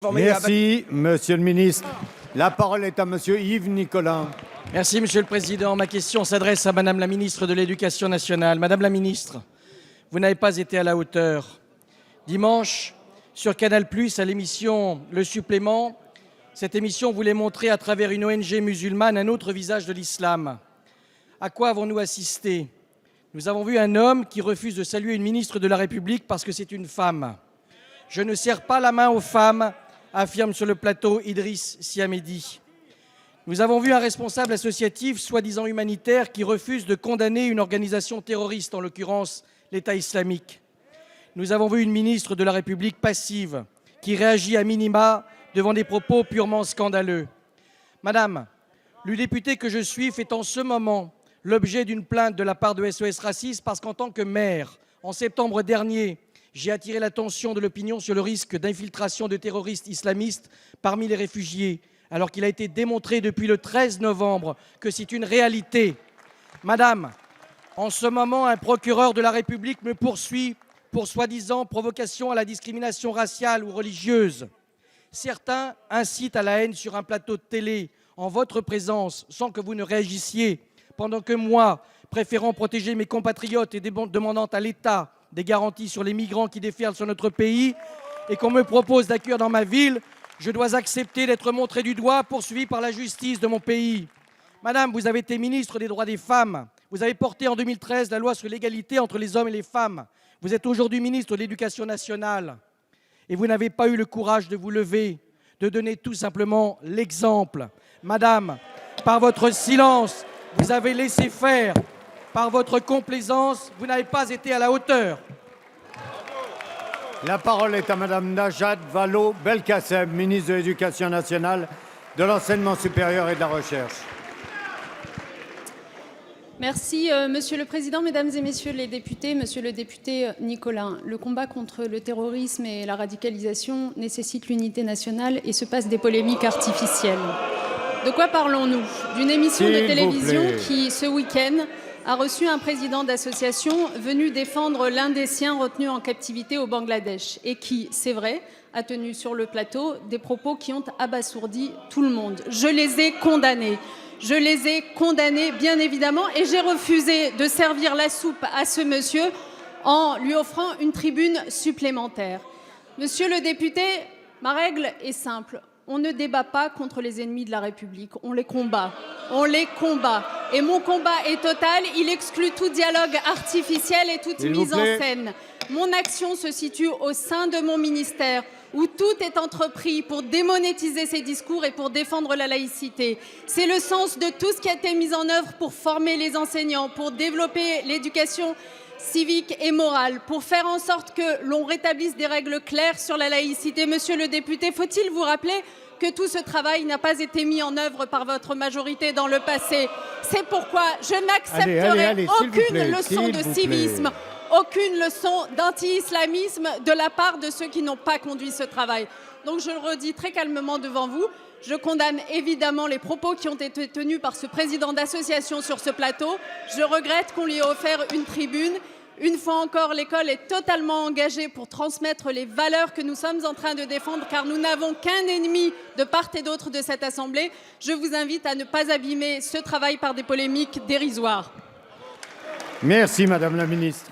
Merci, Monsieur le ministre. La parole est à Monsieur Yves Nicolin. Merci, Monsieur le Président. Ma question s'adresse à Madame la ministre de l'Éducation nationale. Madame la ministre, vous n'avez pas été à la hauteur. Dimanche, sur Canal+, à l'émission Le Supplément, cette émission voulait montrer à travers une ONG musulmane un autre visage de l'islam. À quoi avons-nous assisté? Nous avons vu un homme qui refuse de saluer une ministre de la République parce que c'est une femme. Je ne serre pas la main aux femmes, affirme sur le plateau Idriss Siamedi. Nous avons vu un responsable associatif, soi-disant humanitaire, qui refuse de condamner une organisation terroriste, en l'occurrence l'État islamique. Nous avons vu une ministre de la République passive, qui réagit à minima devant des propos purement scandaleux. Madame, le député que je suis fait en ce moment l'objet d'une plainte de la part de SOS Racisme parce qu'en tant que maire, en septembre dernier, j'ai attiré l'attention de l'opinion sur le risque d'infiltration de terroristes islamistes parmi les réfugiés, alors qu'il a été démontré depuis le 13 novembre que c'est une réalité. Madame, en ce moment, un procureur de la République me poursuit pour soi-disant provocation à la discrimination raciale ou religieuse. Certains incitent à la haine sur un plateau de télé, en votre présence, sans que vous ne réagissiez, pendant que moi, préférant protéger mes compatriotes et demandant à l'État des garanties sur les migrants qui déferlent sur notre pays et qu'on me propose d'accueillir dans ma ville, je dois accepter d'être montré du doigt, poursuivi par la justice de mon pays. Madame, vous avez été ministre des droits des femmes. Vous avez porté en 2013 la loi sur l'égalité entre les hommes et les femmes. Vous êtes aujourd'hui ministre de l'Éducation nationale. Et vous n'avez pas eu le courage de vous lever, de donner tout simplement l'exemple. Madame, par votre silence, vous avez laissé faire. Par votre complaisance, vous n'avez pas été à la hauteur. La parole est à Madame Najat Vallaud-Belkacem, ministre de l'Éducation nationale, de l'Enseignement supérieur et de la Recherche. Merci, Monsieur le Président, Mesdames et Messieurs les députés. Monsieur le député Nicolin, le combat contre le terrorisme et la radicalisation nécessite l'unité nationale et se passe des polémiques artificielles. De quoi parlons-nous? D'une émission de télévision qui, ce week-end, a reçu un président d'association venu défendre l'un des siens retenu en captivité au Bangladesh et qui, c'est vrai, a tenu sur le plateau des propos qui ont abasourdi tout le monde. Je les ai condamnés. Je les ai condamnés, bien évidemment, et j'ai refusé de servir la soupe à ce monsieur en lui offrant une tribune supplémentaire. Monsieur le député, ma règle est simple. On ne débat pas contre les ennemis de la République, on les combat. On les combat. Et mon combat est total, il exclut tout dialogue artificiel et toute mise en scène. Mon action se situe au sein de mon ministère, où tout est entrepris pour démonétiser ces discours et pour défendre la laïcité. C'est le sens de tout ce qui a été mis en œuvre pour former les enseignants, pour développer l'éducation civique et morale, pour faire en sorte que l'on rétablisse des règles claires sur la laïcité. Monsieur le député, faut-il vous rappeler que tout ce travail n'a pas été mis en œuvre par votre majorité dans le passé? C'est pourquoi je n'accepterai aucune leçon de civisme, aucune leçon d'anti-islamisme de la part de ceux qui n'ont pas conduit ce travail. Donc je le redis très calmement devant vous, je condamne évidemment les propos qui ont été tenus par ce président d'association sur ce plateau. Je regrette qu'on lui ait offert une tribune. Une fois encore, l'école est totalement engagée pour transmettre les valeurs que nous sommes en train de défendre, car nous n'avons qu'un ennemi de part et d'autre de cette Assemblée. Je vous invite à ne pas abîmer ce travail par des polémiques dérisoires. Merci, Madame la ministre.